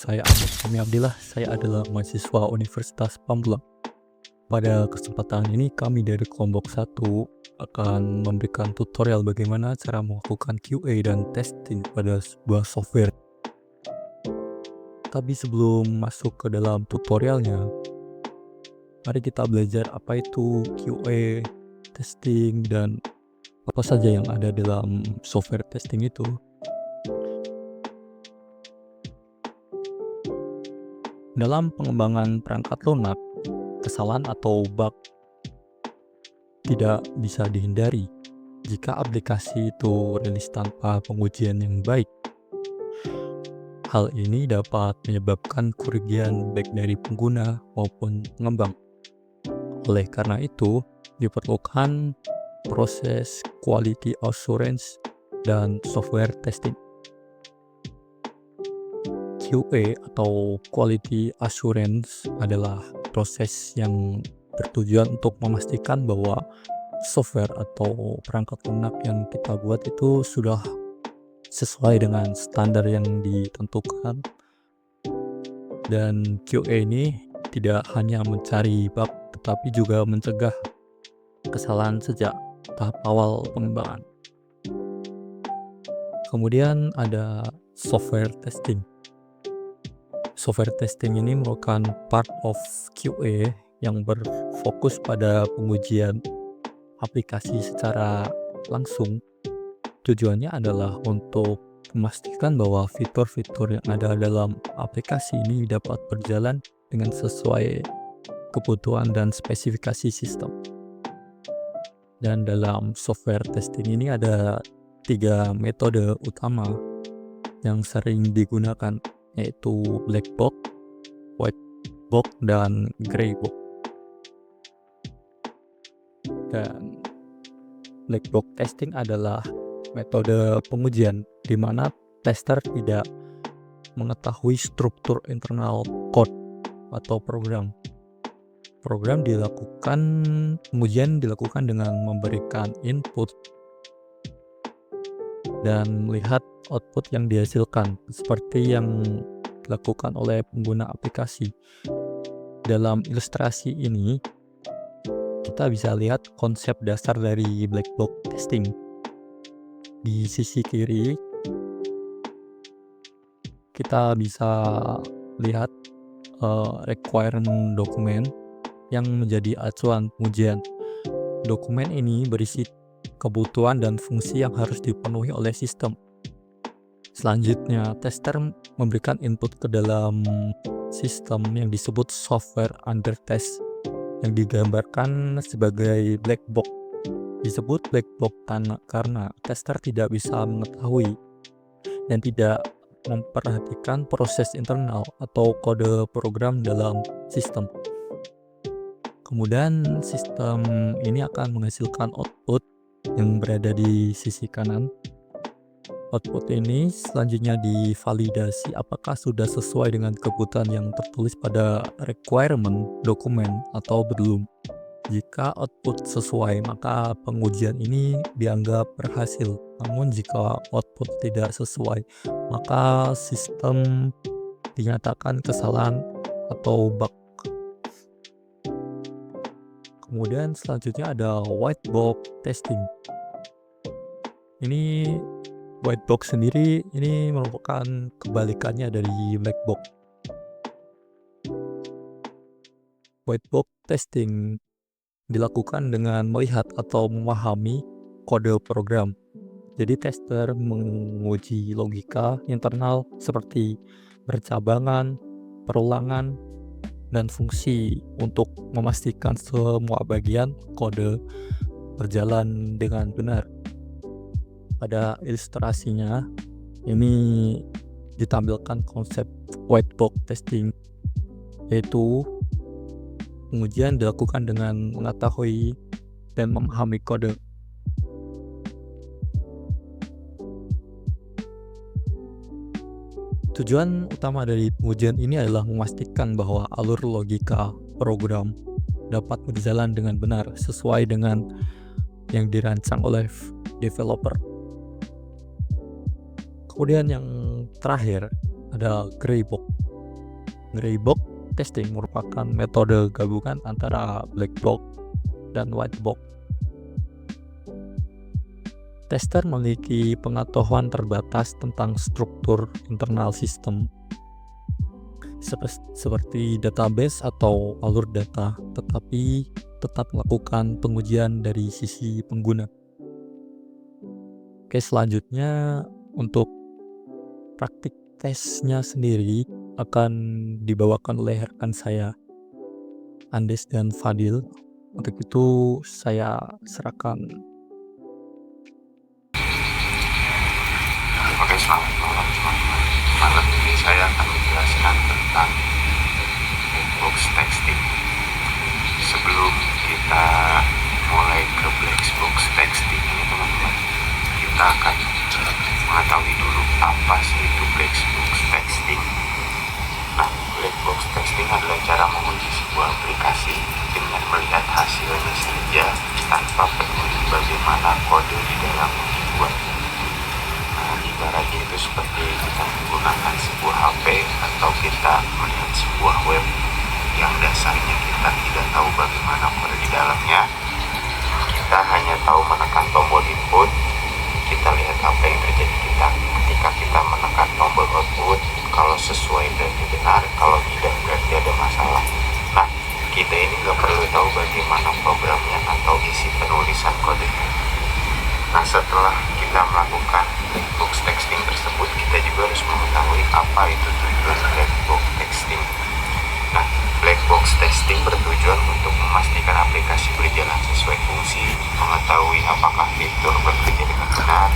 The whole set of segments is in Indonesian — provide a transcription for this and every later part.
saya Ahmad Fahmi Abdillah. Saya adalah mahasiswa Universitas Pamulang. Pada kesempatan ini kami dari kelompok 1 akan memberikan tutorial bagaimana cara melakukan QA dan testing pada sebuah software. Tapi sebelum masuk ke dalam tutorialnya, mari kita belajar apa itu QA, testing, dan apa saja yang ada dalam software testing itu. Dalam pengembangan perangkat lunak, kesalahan atau bug tidak bisa dihindari jika aplikasi itu rilis tanpa pengujian yang baik. Hal ini dapat menyebabkan kerugian baik dari pengguna maupun pengembang. Oleh karena itu, diperlukan proses quality assurance dan software testing. QA atau Quality Assurance adalah proses yang bertujuan untuk memastikan bahwa software atau perangkat lunak yang kita buat itu sudah sesuai dengan standar yang ditentukan. Dan QA ini tidak hanya mencari bug, tetapi juga mencegah kesalahan sejak tahap awal pengembangan. Kemudian ada software testing. Software testing ini merupakan part of QA yang berfokus pada pengujian aplikasi secara langsung. Tujuannya adalah untuk memastikan bahwa fitur-fitur yang ada dalam aplikasi ini dapat berjalan dengan sesuai kebutuhan dan spesifikasi sistem. Dan dalam software testing ini ada 3 metode utama yang sering digunakan, yaitu black box, white box, dan gray box. Dan black box testing adalah metode pengujian di mana tester tidak mengetahui struktur internal code atau program. Pengujian dilakukan dengan memberikan input dan melihat output yang dihasilkan seperti yang dilakukan oleh pengguna aplikasi. Dalam ilustrasi ini kita bisa lihat konsep dasar dari black box testing. Di sisi kiri kita bisa lihat requirement dokumen yang menjadi acuan pengujian. Dokumen ini berisi kebutuhan dan fungsi yang harus dipenuhi oleh sistem. Selanjutnya, tester memberikan input ke dalam sistem yang disebut software under test, yang digambarkan sebagai black box. Disebut black box karena tester tidak bisa mengetahui dan tidak memperhatikan proses internal atau kode program dalam sistem. Kemudian sistem ini akan menghasilkan output yang berada di sisi kanan. Output ini selanjutnya divalidasi apakah sudah sesuai dengan kebutuhan yang tertulis pada requirement dokumen atau belum. Jika output sesuai, maka pengujian ini dianggap berhasil. Namun jika output tidak sesuai, maka sistem dinyatakan kesalahan atau bug. Kemudian selanjutnya ada white box testing. Ini white box sendiri ini merupakan kebalikannya dari black box. White box testing dilakukan dengan melihat atau memahami kode program. Jadi tester menguji logika internal seperti bercabangan, perulangan, dan fungsi untuk memastikan semua bagian kode berjalan dengan benar. Pada ilustrasinya ini ditampilkan konsep white box testing, yaitu pengujian dilakukan dengan mengetahui dan memahami kode. Tujuan utama dari pengujian ini adalah memastikan bahwa alur logika program dapat berjalan dengan benar sesuai dengan yang dirancang oleh developer. Kemudian yang terakhir ada gray box. Gray box testing merupakan metode gabungan antara black box dan white box. Tester memiliki pengetahuan terbatas tentang struktur internal sistem seperti database atau alur data, tetapi tetap melakukan pengujian dari sisi pengguna. Oke, selanjutnya untuk praktik tesnya sendiri akan dibawakan oleh rekan saya, Andes dan Fadil. Untuk itu saya serahkan. Oke, selamat malam teman-teman. Malam ini saya akan menjelaskan tentang black box testing. Sebelum kita mulai ke black box testing ini teman-teman, kita akan mengetahui dulu apa sih itu black box testing. Nah, black box testing adalah cara menguji sebuah aplikasi dengan melihat hasilnya saja tanpa peduli bagaimana kode di dalamnya dibuat. Nah, ibaratnya itu seperti kita menggunakan sebuah HP atau kita melihat sebuah web yang dasarnya kita tidak tahu bagaimana kode di dalamnya. Kita hanya tahu menekan tombol input, kita lihat apa yang terjadi ketika kita menekan tombol output. Kalau sesuai berarti benar, kalau tidak berarti ada masalah. Nah, kita ini nggak perlu tahu bagaimana programnya atau isi penulisan kodenya. Nah, setelah kita melakukan black box testing tersebut, kita juga harus mengetahui apa itu tujuan black box testing. Nah, black box testing bertujuan untuk memastikan aplikasi berjalan sesuai fungsi, mengetahui apakah fitur bekerja dengan benar,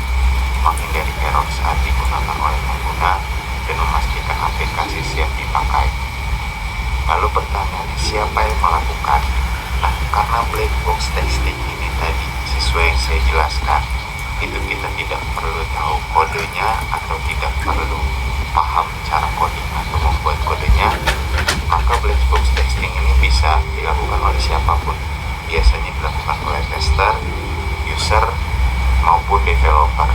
menghindari error saat digunakan oleh pengguna, dan memastikan aplikasi siap dipakai. Lalu pertanyaannya, siapa yang melakukan? Nah, karena black box testing ini tadi sesuai yang saya jelaskan, itu kita tidak perlu tahu kodenya atau tidak perlu paham cara coding atau membuat kodenya, maka black box testing ini bisa dilakukan oleh siapapun. Biasanya dilakukan oleh tester, user, maupun developer.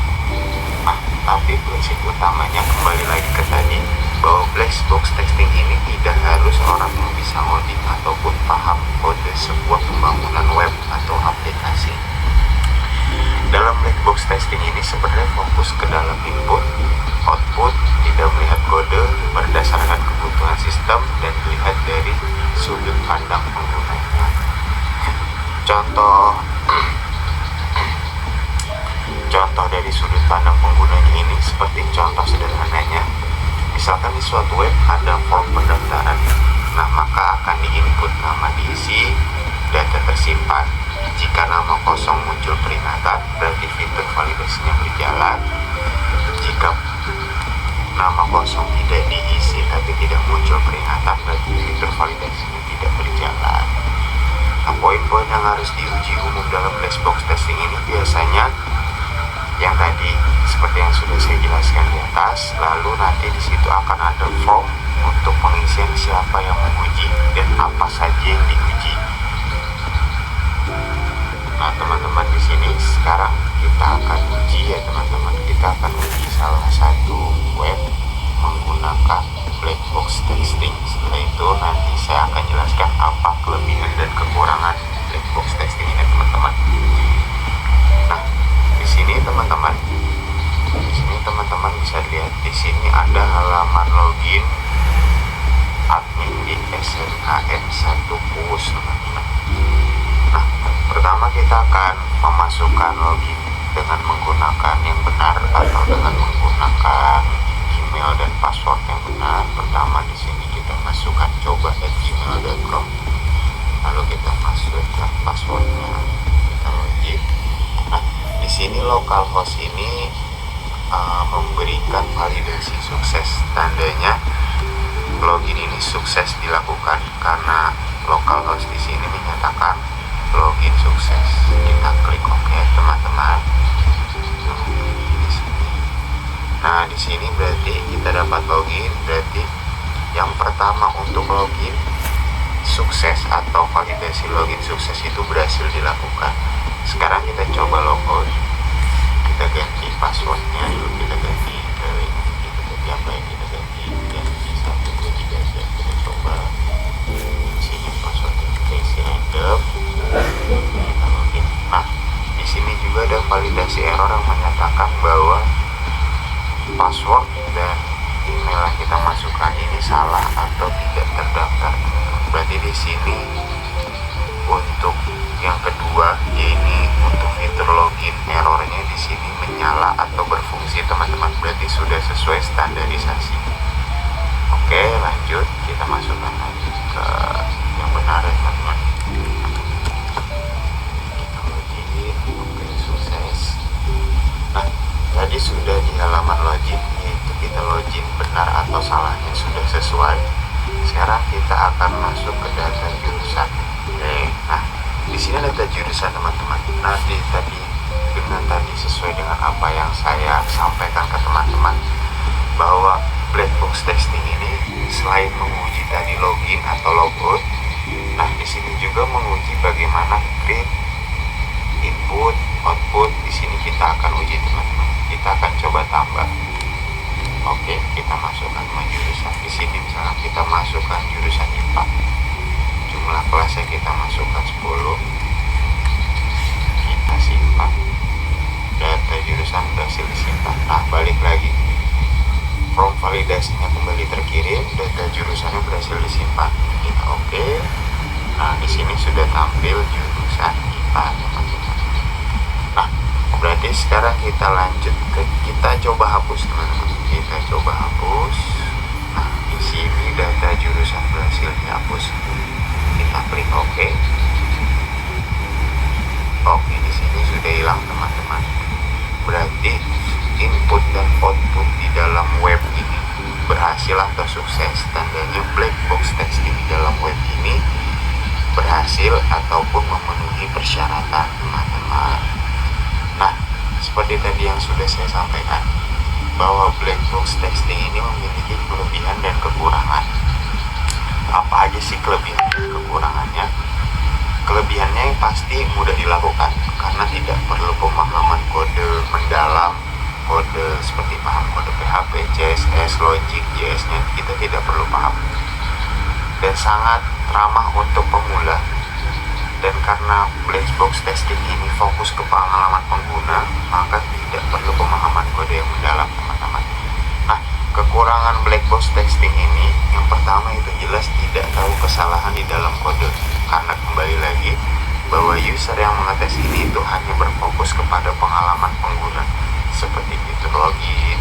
Nah, tapi prinsip utamanya kembali lagi ke tadi, bahwa black box testing ini tidak harus orang yang bisa ngoding ataupun paham kode sebuah pembangunan web atau aplikasi. Dalam black box testing ini sebenarnya fokus ke dalam input, output, tidak melihat kode berdasarkan kebutuhan sistem dan dilihat dari sudut pandang penggunanya. Contoh dari sudut pandang penggunanya ini seperti contoh sederhananya, misalkan di suatu web ada form pendaftaran. Nah, maka akan di-input nama diisi, data tersimpan. Jika nama kosong muncul peringatan, berarti fitur validasinya berjalan. Jika nama kosong tidak diisi tapi tidak muncul peringatan, berarti fitur validasinya tidak berjalan. Nah, poin-poin yang harus diuji umum dalam black box testing ini biasanya yang tadi seperti yang sudah saya jelaskan di atas. Lalu nanti di situ akan ada form untuk pengisian siapa yang menguji dan apa saja yang diuji. Nah, teman-teman, di sini sekarang kita akan uji ya teman-teman. Kita akan uji salah satu web menggunakan black box testing. Setelah itu nanti saya akan jelaskan apa kelebihan dan kekurangan black box testing ini teman-teman. Nah, di sini teman-teman bisa lihat di sini ada halaman login admin di SNAN1 Puus teman-teman. Nah, pertama kita akan memasukkan login dengan menggunakan yang benar atau dengan menggunakan email dan password yang benar. Pertama di sini kita masukkan coba@gmail.com. Lalu kita masukkan passwordnya, kita login. Nah, di sini localhost ini memberikan validasi sukses. Tandanya login ini sukses dilakukan karena localhost di sini menyatakan login sukses. Kita klik OK teman-teman. Nah, di sini berarti kita dapat login. Berarti yang pertama untuk login sukses atau validasi login sukses itu berhasil dilakukan. Sekarang kita coba logout. Kita ganti passwordnya dulu, kita ganti apa yang kita ganti 1 2 3 4. Kita coba sini passwordnya kita isi random, kita login. Nah, di sini juga ada validasi error yang menyatakan bahwa password dan email yang kita masukkan ini salah atau tidak terdaftar. Berarti di sini untuk yang kedua, ini untuk fitur login, errornya di sini menyala atau berfungsi teman-teman. Berarti sudah sesuai standarisasi. Oke, lanjut kita masukkan lagi ke yang benar ya teman-teman. Kita login, oke sukses. Nah, tadi sudah di halaman login, yaitu kita login benar atau salahnya sudah sesuai. Sekarang kita akan masuk ke data jurusan. Oke, nah di sini data jurusan teman-teman. Nanti tadi sesuai dengan apa yang saya sampaikan ke teman-teman, bahwa black box testing ini selain menguji tadi login atau logout, nah di sini juga menguji bagaimana create, input, output. Di sini kita akan uji teman-teman. Kita akan coba tambah. Oke, kita masukkan jurusan. Di sini misalnya kita masukkan jurusan IPA. Jumlah kelasnya kita masukkan 10. Kita simpan. Data jurusan berhasil disimpan. Nah, balik lagi. Form validasinya kembali terkirim, data jurusannya berhasil disimpan. Kita oke. Nah, di sini sudah tampil jurusan IPA, teman-teman. Nah, berarti sekarang kita lanjut ke kita coba hapus, teman-teman. Kita coba hapus. Nah, di sini data jurusan berhasil dihapus. Kita klik OK. Oke, di sini sudah hilang, teman-teman. Berarti input dan output di dalam web ini berhasil atau sukses. Tandanya black box testing di dalam web ini berhasil ataupun memenuhi persyaratan, teman-teman. Nah, seperti tadi yang sudah saya sampaikan, bahwa black box testing ini memiliki kelebihan dan kekurangan. Apa aja sih kelebihan dan kekurangannya? Kelebihannya yang pasti mudah dilakukan karena tidak perlu pemahaman kode mendalam, kode seperti paham kode PHP, CSS, Logic, JS-nya kita tidak perlu paham, dan sangat ramah untuk pemula. Dan karena black box testing ini fokus ke pengalaman pengguna, maka tidak perlu pemahaman kode yang mendalam, teman-teman. Nah, kekurangan black box testing ini yang pertama itu jelas tidak tahu kesalahan di dalam kode, karena kembali lagi bahwa user yang mengetes ini itu hanya berfokus kepada pengalaman pengguna, seperti fitur login,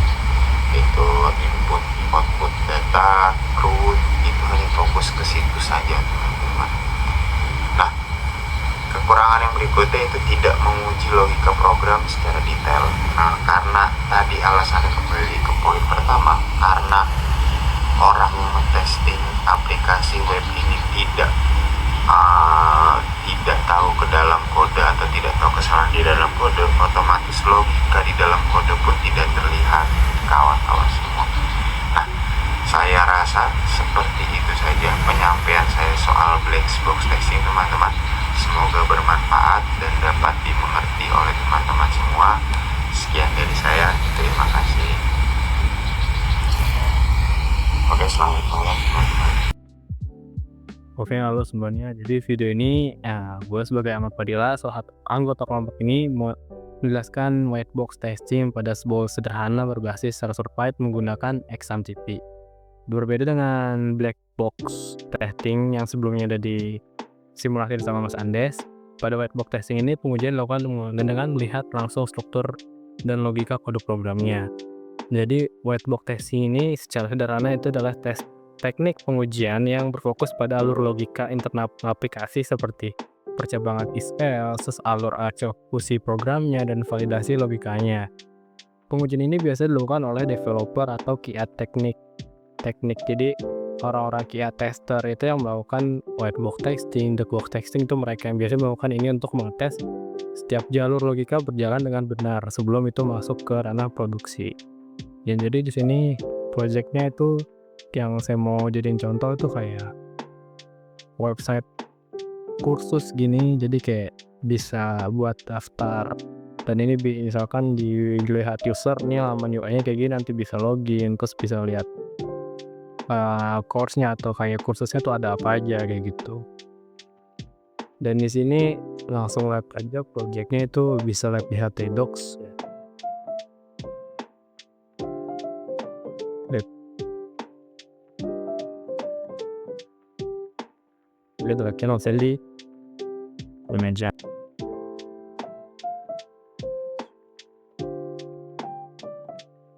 fitur input output data, CRUD, itu hanya fokus ke situ saja, teman-teman. Nah, kekurangan yang berikutnya itu tidak menguji logika program secara detail. Nah, karena tadi alasannya kembali ke poin pertama, karena orang yang men-testing aplikasi web ini tidak tahu ke dalam kode atau tidak tahu kesalahan di dalam kode, otomatis logika di dalam kode pun tidak terlihat, kawan-kawan semua. Nah, saya rasa seperti itu saja penyampaian saya soal black box testing, teman-teman. Semoga bermanfaat dan dapat dimengerti oleh teman-teman semua. Sekian dari saya, terima kasih. Oke, selamat malam teman-teman. Oke, halo semuanya. Jadi video ini gue sebagai Ahmad Fadila, salah satu anggota kelompok ini, mau menjelaskan white box testing pada sebuah sederhana berbasis secara certified menggunakan XAMPP. Berbeda dengan black box testing yang sebelumnya ada di simulasi sama Mas Andes, pada white box testing ini pengujian dilakukan dengan melihat langsung struktur dan logika kode programnya. Jadi white box testing ini secara sederhana itu adalah teknik pengujian yang berfokus pada alur logika internal aplikasi seperti percabangan if-else, alur eksekusi programnya, dan validasi logikanya. Pengujian ini biasa dilakukan oleh developer atau QA teknik. Jadi orang-orang QA tester itu yang melakukan white box testing, black box testing itu mereka yang biasa melakukan ini untuk mengetes setiap jalur logika berjalan dengan benar sebelum itu masuk ke ranah produksi. Dan jadi di sini projectnya itu yang saya mau jadiin contoh itu kayak website kursus gini, jadi kayak bisa buat daftar, dan ini misalkan dilihat user nih laman UI-nya kayak gini, nanti bisa login terus bisa lihat course-nya atau kayak kursusnya tuh ada apa aja kayak gitu. Dan di sini langsung lab aja project-nya itu bisa lab di HTDocs ya. Lihat labnya langsung di meja.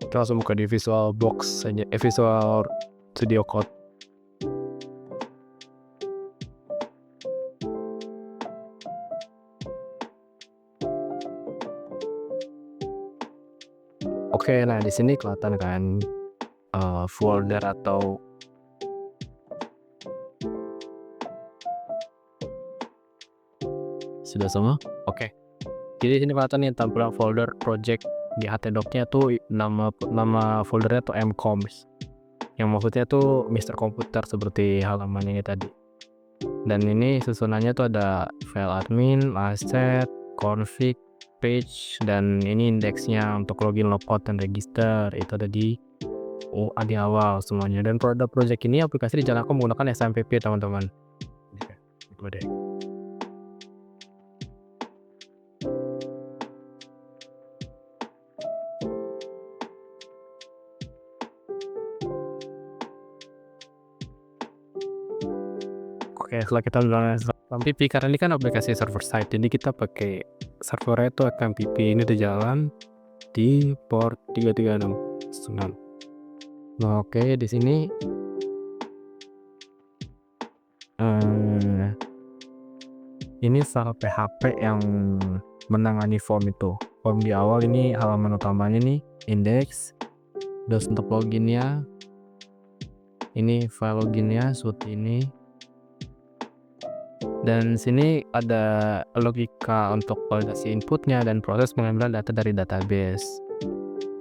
Kita langsung buka di Visual Box aja, Visual Studio Code. Oke, nah di sini kelihatan kan folder atau sudah semua? Oke. Jadi sini kelihatan nih tampilan folder project di HTDoc-nya tuh nama foldernya tuh mcoms. Yang maksudnya tuh Mister Komputer seperti halaman ini tadi. Dan ini susunannya tuh ada file admin, asset, config, page, dan ini indeksnya untuk login, logout, dan register. Itu ada di awal semuanya. Dan pada project ini aplikasi dijalankan menggunakan SMPP teman-teman. Oke, deh. Oke, setelah kita menggunakan SMPP, karena ini kan aplikasi server side, jadi kita pakai servernya itu SMPP. Ini udah jalan di port 336. Nah, oke, di sini ini salah PHP yang menangani form itu. Form di awal ini halaman utamanya nih, index. Terus untuk loginnya, ini file loginnya seperti ini. Dan sini ada logika untuk validasi inputnya dan proses pengambilan data dari database.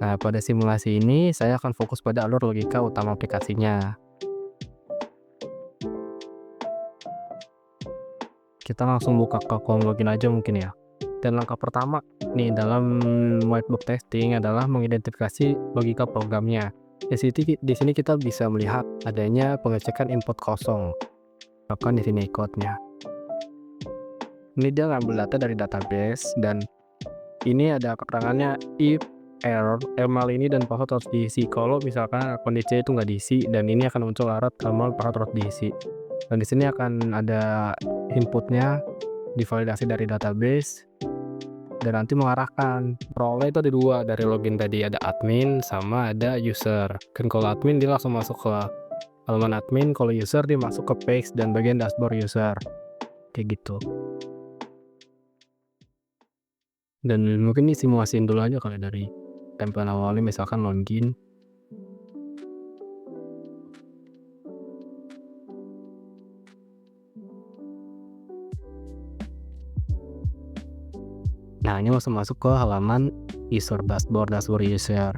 Nah, pada simulasi ini saya akan fokus pada alur logika utama aplikasinya. Kita langsung buka ke kolom login aja mungkin ya. Dan langkah pertama nih dalam whiteboard testing adalah mengidentifikasi logika programnya. Di sini kita bisa melihat adanya pengecekan input kosong. Bahkan di sini code-nya. Ini dia ngambil data dari database dan ini ada keterangannya if error email ini dan password harus diisi. Kalau misalkan kondisinya itu nggak diisi dan ini akan muncul alert email password harus diisi. Dan di sini akan ada inputnya divalidasi dari database dan nanti mengarahkan role itu ada dua dari login tadi, ada admin sama ada user. Kan kalau admin dia langsung masuk ke halaman admin, kalau user dia masuk ke page dan bagian dashboard user kayak gitu. Dan mungkin ini simulasiin dulu aja kali dari tampilan awalnya, misalkan login. Nah, ini langsung masuk ke halaman user dashboard user.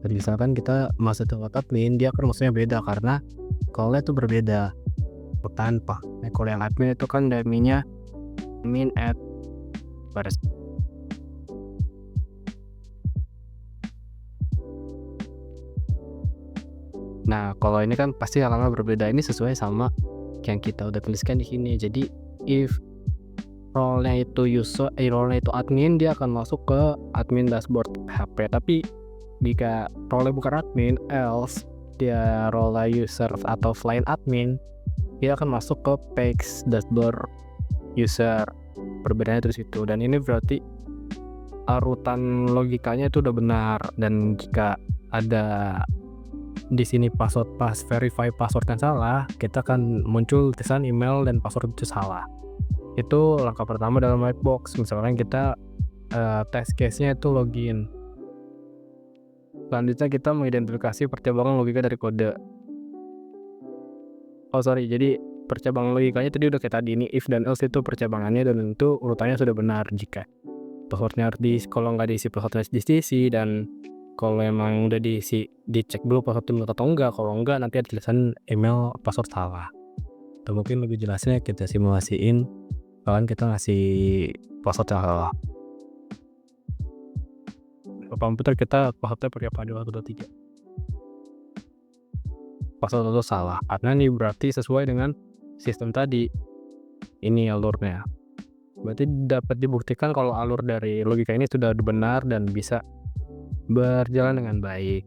Dan misalkan kita masuk ke admin, dia akan maksudnya beda karena call-nya itu berbeda tanpa. Nah, kalau yang admin itu kan adminnya admin at baris. Nah, kalau ini kan pasti halaman berbeda. Ini sesuai sama yang kita udah tuliskan di sini. Jadi if role-nya itu user, role-nya itu admin, dia akan masuk ke admin dashboard HP. Tapi jika role bukan admin, else dia role user atau selain admin, dia akan masuk ke page dashboard user. Perbedaannya dari situ. Dan ini berarti urutan logikanya itu udah benar. Dan jika ada di sini verify password yang salah, kita akan muncul tulisan email dan password itu salah. Itu langkah pertama dalam whitebox. Misalkan kita test case-nya itu login. Selanjutnya kita mengidentifikasi percabangan logika dari kode. Jadi percabangan logikanya tadi udah kayak tadi, ini if dan else itu percabangannya dan itu urutannya sudah benar. Jika passwordnya harus diisi, kalau nggak diisi passwordnya harus diisi, dan kalau emang udah diisi dicek dulu passwordnya atau enggak. Kalau enggak nanti ada tulisan email password salah. Atau mungkin lebih jelasnya kita simulasiin kalian kita ngasih password yang salah. Komputer kita passwordnya pakai apa? 1, 2, 3. pasal itu salah, karena ini berarti sesuai dengan sistem tadi, ini alurnya. Berarti dapat dibuktikan kalau alur dari logika ini sudah benar dan bisa berjalan dengan baik.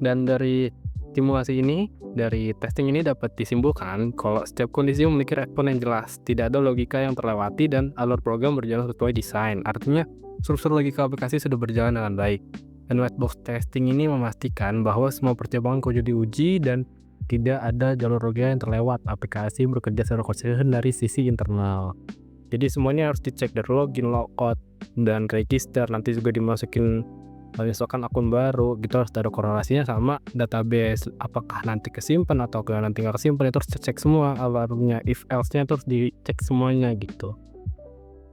Dan dari simulasi ini, dari testing ini dapat disimpulkan kalau setiap kondisi memiliki respon yang jelas, tidak ada logika yang terlewati dan alur program berjalan sesuai desain. Artinya, struktur logika aplikasi sudah berjalan dengan baik. Dan white box testing ini memastikan bahwa semua percobaan kode diuji dan tidak ada jalur logika yang terlewat. Aplikasi bekerja secara konsisten dari sisi internal. Jadi semuanya harus dicek dari login, logout, dan register. Nanti juga dimasukin misalkan akun baru gitu, harus ada korelasinya sama database, apakah nanti kesimpan atau nanti nggak kesimpan, itu harus cek semua alurnya, if else nya terus dicek semuanya gitu.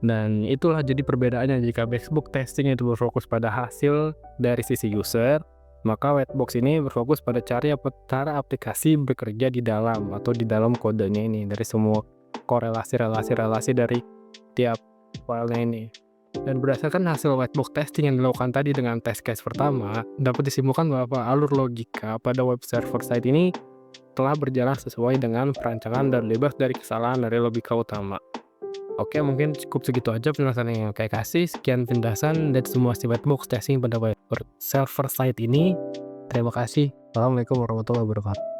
Dan itulah jadi perbedaannya. Jika black box testing itu berfokus pada hasil dari sisi user, maka white box ini berfokus pada cara aplikasi bekerja di dalam atau di dalam kodenya ini, dari semua korelasi-relasi dari tiap filenya ini. Dan berdasarkan hasil white box testing yang dilakukan tadi dengan test case pertama, dapat disimpulkan bahwa alur logika pada web server side ini telah berjalan sesuai dengan perancangan dan bebas dari kesalahan dari logika utama. Oke, mungkin cukup segitu aja penjelasan yang saya kasih. Sekian penjelasan dan semua white box testing pada web server side ini. Terima kasih. Assalamualaikum warahmatullahi wabarakatuh.